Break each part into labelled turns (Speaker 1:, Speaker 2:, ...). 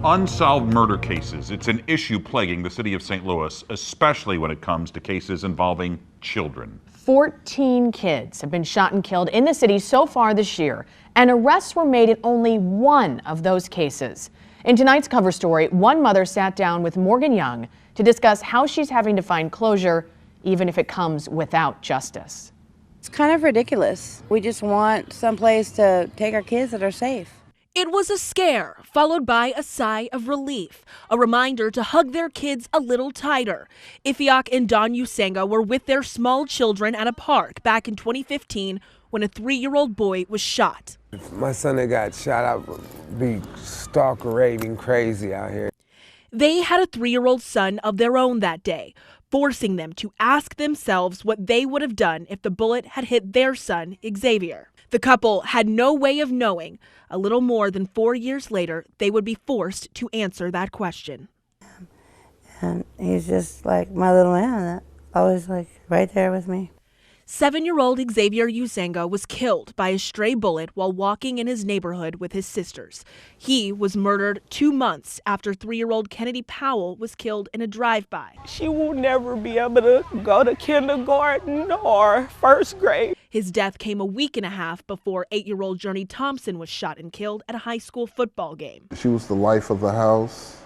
Speaker 1: Unsolved murder cases. It's an issue plaguing the city of St. Louis, especially when it comes to cases involving children.
Speaker 2: 14 kids have been shot and killed in the city so far this year, and arrests were made in only one of those cases. In tonight's cover story, one mother sat down with Morgan Young to discuss how she's having to find closure, even if it comes without justice.
Speaker 3: It's kind of ridiculous. We just want someplace to take our kids that are safe.
Speaker 4: It was a scare, followed by a sigh of relief, a reminder to hug their kids a little tighter. Ifiak and Don Usenga were with their small children at a park back in 2015 when a 3-year-old boy was shot.
Speaker 5: If my son had got shot, I would be stalker raving crazy out here.
Speaker 4: They had a 3-year-old son of their own that day, forcing them to ask themselves what they would have done if the bullet had hit their son, Xavier. The couple had no way of knowing. A little more than 4 years later, they would be forced to answer that question.
Speaker 3: And he's just like my little man, always like right there with me.
Speaker 4: 7-year-old Xavier Usenga was killed by a stray bullet while walking in his neighborhood with his sisters. He was murdered 2 months after 3-year-old Kennedy Powell was killed in a drive-by.
Speaker 6: She will never be able to go to kindergarten or first grade.
Speaker 4: His death came a week and a half before 8-year-old Journey Thompson was shot and killed at a high school football game.
Speaker 7: She was the life of the house.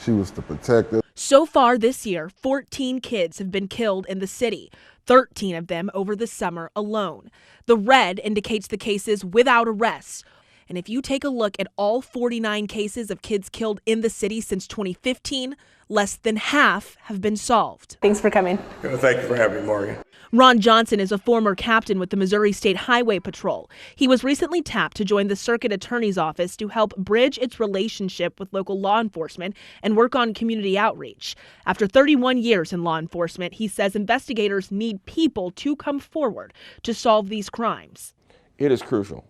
Speaker 7: She was the protector.
Speaker 4: So far this year, 14 kids have been killed in the city, 13 of them over the summer alone. The red indicates the cases without arrests. And if you take a look at all 49 cases of kids killed in the city since 2015, less than half have been solved.
Speaker 6: Thanks for coming.
Speaker 8: Thank you for having me, Morgan.
Speaker 4: Ron Johnson is a former captain with the Missouri State Highway Patrol. He was recently tapped to join the Circuit Attorney's Office to help bridge its relationship with local law enforcement and work on community outreach. After 31 years in law enforcement, he says investigators need people to come forward to solve these crimes.
Speaker 8: It is crucial.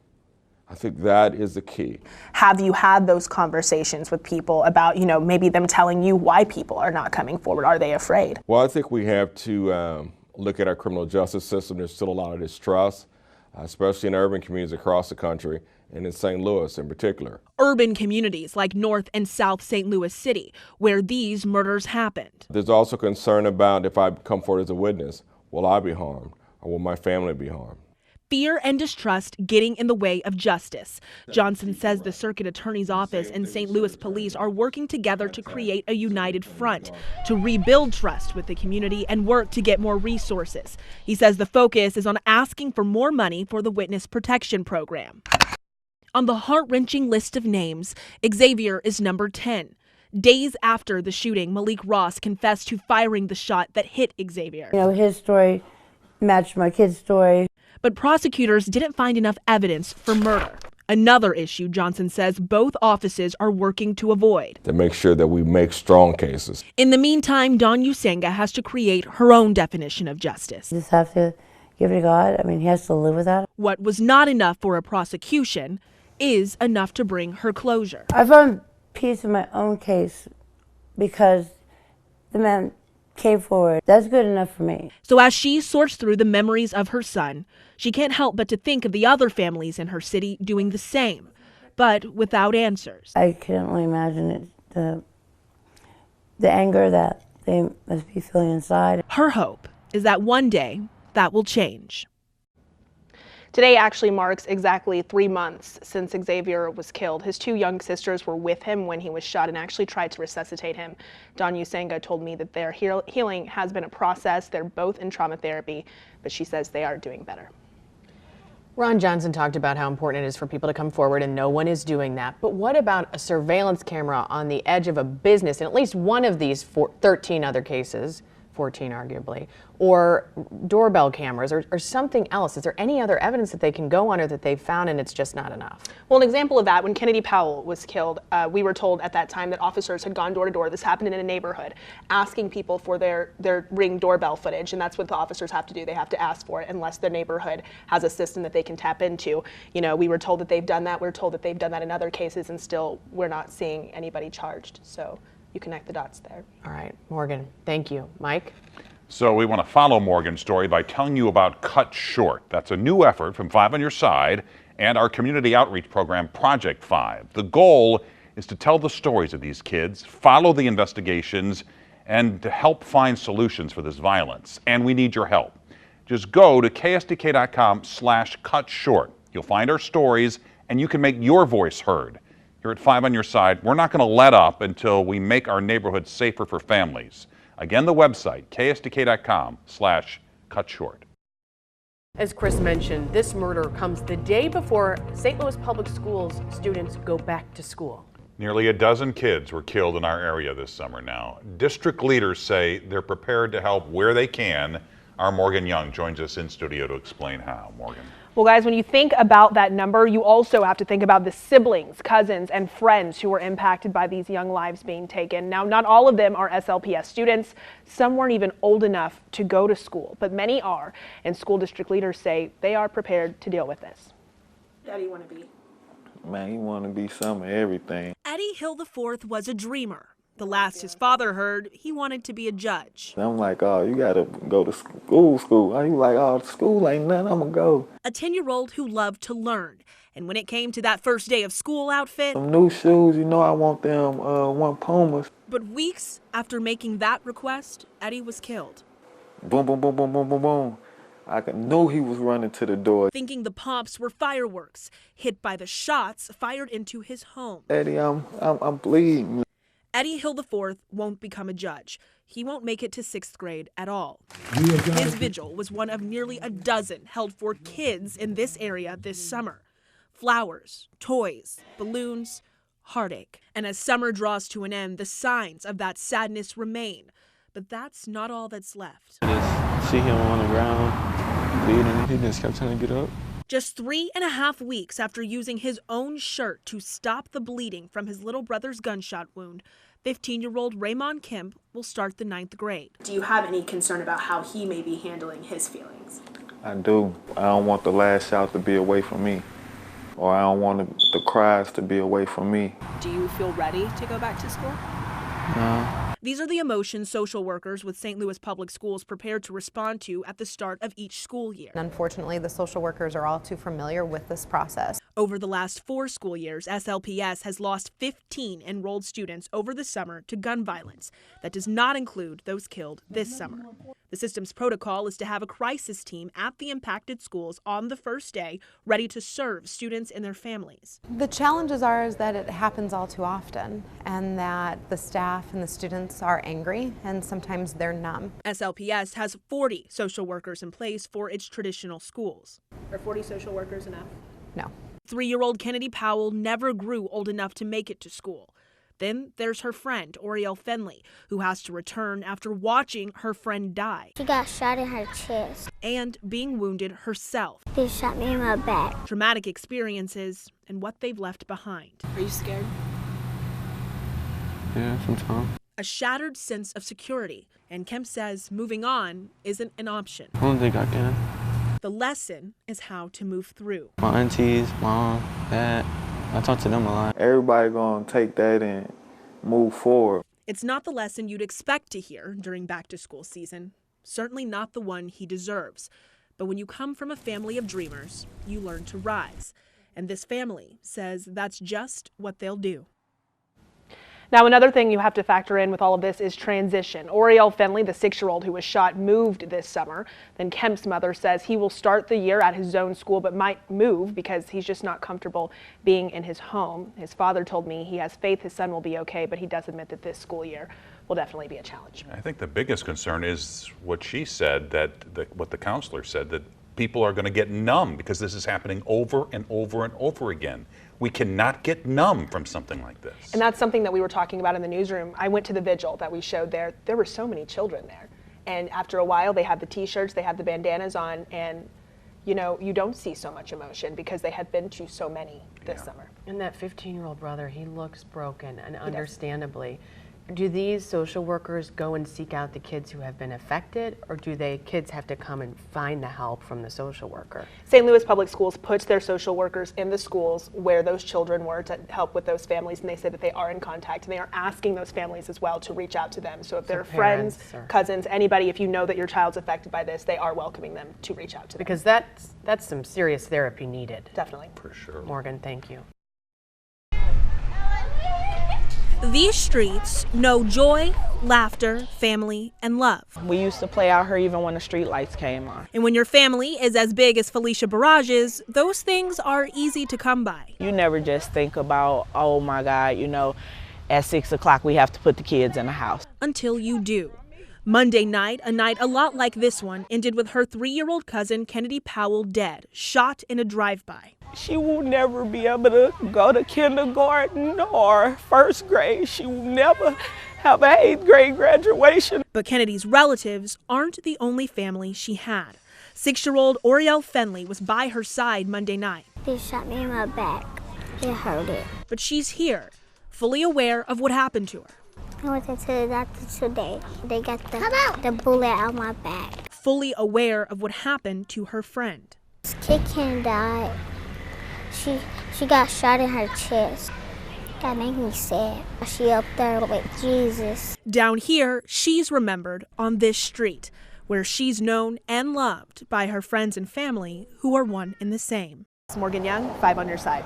Speaker 8: I think that is the key.
Speaker 6: Have you had those conversations with people about, maybe them telling you why people are not coming forward? Are they afraid?
Speaker 8: Well, I think we have to look at our criminal justice system. There's still a lot of distrust, especially in urban communities across the country and in St. Louis in particular.
Speaker 4: Urban communities like North and South St. Louis City, where these murders happened.
Speaker 8: There's also concern about if I come forward as a witness, will I be harmed or will my family be harmed?
Speaker 4: Fear and distrust getting in the way of justice. Johnson says the Circuit Attorney's Office and St. Louis Police are working together to create a united front to rebuild trust with the community and work to get more resources. He says the focus is on asking for more money for the Witness Protection Program. On the heart-wrenching list of names, Xavier is number 10. Days after the shooting, Malik Ross confessed to firing the shot that hit Xavier.
Speaker 3: His story matched my kid's story.
Speaker 4: But prosecutors didn't find enough evidence for murder. Another issue Johnson says both offices are working to avoid.
Speaker 8: To make sure that we make strong cases.
Speaker 4: In the meantime, Don Usenga has to create her own definition of justice.
Speaker 3: You just have to give it to God. He has to live with that.
Speaker 4: What was not enough for a prosecution is enough to bring her closure.
Speaker 3: I found peace in my own case because the man came forward. That's good enough for me.
Speaker 4: So as she sorts through the memories of her son, she can't help but to think of the other families in her city doing the same, but without answers.
Speaker 3: I can only imagine it, the anger that they must be feeling inside.
Speaker 4: Her hope is that one day that will change.
Speaker 6: Today actually marks exactly 3 months since Xavier was killed. His 2 young sisters were with him when he was shot and actually tried to resuscitate him. Don Usenga told me that their healing has been a process. They're both in trauma therapy, but she says they are doing better.
Speaker 2: Ron Johnson talked about how important it is for people to come forward, and no one is doing that. But what about a surveillance camera on the edge of a business in at least one of these 13 other cases? 14 arguably, or doorbell cameras or something else? Is there any other evidence that they can go on or that they've found and it's just not enough?
Speaker 6: Well, an example of that, when Kennedy Powell was killed, we were told at that time that officers had gone door to door, this happened in a neighborhood, asking people for their Ring doorbell footage, and that's what the officers have to do. They have to ask for it unless their neighborhood has a system that they can tap into. We were told that they've done that. We're told that they've done that in other cases, and still we're not seeing anybody charged. So you connect the dots there.
Speaker 2: All right, Morgan, thank you. Mike?
Speaker 1: So we want to follow Morgan's story by telling you about Cut Short. That's a new effort from 5 on Your Side and our community outreach program, Project 5. The goal is to tell the stories of these kids, follow the investigations, and to help find solutions for this violence. And we need your help. Just go to ksdk.com/cutshort. You'll find our stories, and you can make your voice heard. Here at 5 on Your Side, we're not going to let up until we make our neighborhoods safer for families. Again, the website, ksdk.com/cutshort.
Speaker 2: As Chris mentioned, this murder comes the day before St. Louis Public Schools students go back to school.
Speaker 1: Nearly a dozen kids were killed in our area this summer now. District leaders say they're prepared to help where they can. Our Morgan Young joins us in studio to explain how. Morgan.
Speaker 6: Well, guys, when you think about that number, you also have to think about the siblings, cousins, and friends who were impacted by these young lives being taken. Now, not all of them are SLPS students. Some weren't even old enough to go to school, but many are. And school district leaders say they are prepared to deal with this. How do you want to be?
Speaker 9: Man, you want to be some of everything.
Speaker 4: Eddie Hill IV was a dreamer. The last his father heard, he wanted to be a judge.
Speaker 9: I'm like, oh, you got to go to school. Oh, you like, oh, school ain't nothing, I'm going to go.
Speaker 4: A 10-year-old who loved to learn. And when it came to that first day of school outfit,
Speaker 9: Some new shoes, you know I want them one Pumas.
Speaker 4: but weeks after making that request, Eddie was killed.
Speaker 9: Boom, boom, boom, boom, boom, boom, boom. I knew he was running to the door.
Speaker 4: Thinking the pops were fireworks, hit by the shots fired into his home.
Speaker 9: Eddie, I'm bleeding.
Speaker 4: Eddie Hill IV won't become a judge. He won't make it to 6th grade at all. His vigil was one of nearly a dozen held for kids in this area this summer. Flowers, toys, balloons, heartache. And as summer draws to an end, the signs of that sadness remain. But that's not all that's left.
Speaker 9: Just see him on the ground, bleeding. He just kept trying to get up.
Speaker 4: Just 3.5 weeks after using his own shirt to stop the bleeding from his little brother's gunshot wound, 15-year-old Raymond Kemp will start the 9th grade.
Speaker 6: Do you have any concern about how he may be handling his feelings?
Speaker 9: I do. I don't want the last shout to be away from me. Or I don't want the cries to be away from me.
Speaker 6: Do you feel ready to go back to school?
Speaker 9: No.
Speaker 4: These are the emotions social workers with St. Louis Public Schools prepared to respond to at the start of each school year.
Speaker 10: Unfortunately, the social workers are all too familiar with this process.
Speaker 4: Over the last 4 school years, SLPS has lost 15 enrolled students over the summer to gun violence. That does not include those killed this summer. The system's protocol is to have a crisis team at the impacted schools on the first day, ready to serve students and their families.
Speaker 10: The challenges is that it happens all too often, and that the staff and the students are angry, and sometimes they're numb.
Speaker 4: SLPS has 40 social workers in place for its traditional schools.
Speaker 6: Are 40 social workers enough?
Speaker 10: No.
Speaker 4: 3-year-old Kennedy Powell never grew old enough to make it to school. Then there's her friend, Oriel Fenley, who has to return after watching her friend die.
Speaker 11: She got shot in her chest.
Speaker 4: And being wounded herself.
Speaker 11: They shot me in my back.
Speaker 4: Traumatic experiences and what they've left behind.
Speaker 6: Are you scared?
Speaker 9: Yeah, sometimes.
Speaker 4: A shattered sense of security. And Kemp says moving on isn't an option.
Speaker 9: I don't think I can.
Speaker 4: The lesson is how to move through.
Speaker 9: My aunties, mom, dad, I talk to them a lot. Everybody gonna take that and move forward.
Speaker 4: It's not the lesson you'd expect to hear during back-to-school season. Certainly not the one he deserves. But when you come from a family of dreamers, you learn to rise. And this family says that's just what they'll do.
Speaker 6: Now, another thing you have to factor in with all of this is transition. Oriel Fenley, the 6-year-old who was shot, moved this summer. Then Kemp's mother says he will start the year at his own school but might move because he's just not comfortable being in his home. His father told me he has faith his son will be okay, but he does admit that this school year will definitely be a challenge.
Speaker 1: I think the biggest concern is what she said, what the counselor said, that people are going to get numb because this is happening over and over and over again. We cannot get numb from something like this.
Speaker 6: And that's something that we were talking about in the newsroom. I went to the vigil that we showed there. There were so many children there. And after a while, they had the t-shirts, they had the bandanas on, and you know, you don't see so much emotion because they had been to so many this summer.
Speaker 2: And that 15-year-old brother, he looks broken, and understandably. Do these social workers go and seek out the kids who have been affected, or do kids have to come and find the help from the social worker?
Speaker 6: St. Louis Public Schools puts their social workers in the schools where those children were to help with those families, and they say that they are in contact, and they are asking those families as well to reach out to them. So if they're friends, cousins, anybody, if you know that your child's affected by this, they are welcoming them to reach out to them.
Speaker 2: Because that's some serious therapy needed.
Speaker 6: Definitely.
Speaker 1: For sure.
Speaker 2: Morgan, thank you.
Speaker 4: These streets know joy, laughter, family, and love.
Speaker 12: We used to play out here even when the street lights came on.
Speaker 4: And when your family is as big as Felicia Barrage's, those things are easy to come by.
Speaker 12: You never just think about, oh my God, you know, at 6 o'clock we have to put the kids in the house.
Speaker 4: Until you do. Monday night, a night a lot like this one, ended with her 3-year-old cousin Kennedy Powell dead, shot in a drive-by.
Speaker 12: She will never be able to go to kindergarten or first grade. She will never have an 8th grade graduation.
Speaker 4: But Kennedy's relatives aren't the only family she had. 6-year-old Oriel Fenley was by her side Monday night.
Speaker 11: They shot me in my back. It hurt it.
Speaker 4: But she's here, fully aware of what happened to her.
Speaker 11: I went to the doctor today. They got the bullet out my back.
Speaker 4: Fully aware of what happened to her friend.
Speaker 11: This kid can die. She got shot in her chest. That made me sad. She up there with Jesus.
Speaker 4: Down here, she's remembered on this street, where she's known and loved by her friends and family who are one and the same.
Speaker 6: Morgan Young, 5 on your side.